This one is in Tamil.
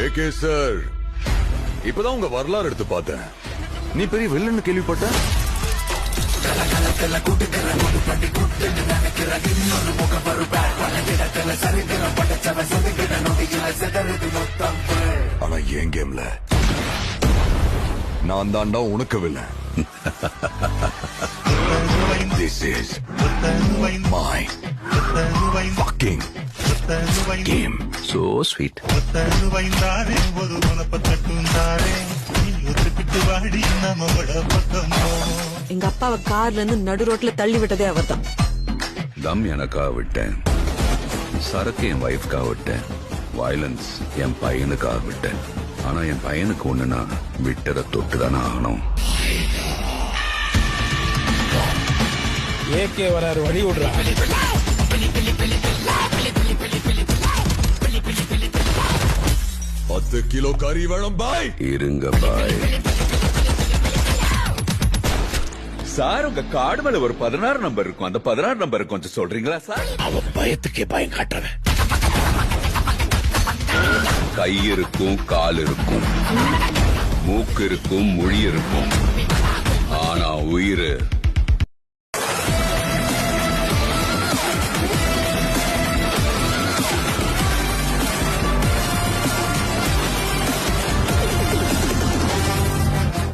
ஏகே சார், இப்பதான் உங்க வரலாறு எடுத்து பார்த்தேன். நீ பெரிய வில்லன்னு கேள்விப்பட்ட. ஆனா என் கேம்ல நான் தாண்டா உனக்கு villain. This is my fucking game. So sweet. எங்க அப்பாவை கார்ல இருந்து நடு ரோட்ல தள்ளி விட்டதே அவர்தான். தம் எனக்காக விட்டேன், சரக்கு என் வைஃப்காக விட்டேன், வயலன்ஸ் என் பையனுக்காக விட்டேன். ஆனா என் பையனுக்கு ஒண்ணுனா விட்டதை தொட்டுதானே ஆகணும். ஏகே வராரு, வழி விடுறா. 10 கிலோ கறி வேணும் பாய். இருங்க பாய். சார், உங்க கார்டு மேல ஒரு 16 நம்பர் இருக்கும். அந்த 16 நம்பர் கொஞ்சம் சொல்றீங்களா சார்? அவன் பயத்துக்கே பயம் காட்டுறவன். கை இருக்கும், கால் இருக்கும், மூக்கு இருக்கும், மொழி இருக்கும். ஆனா உயிர்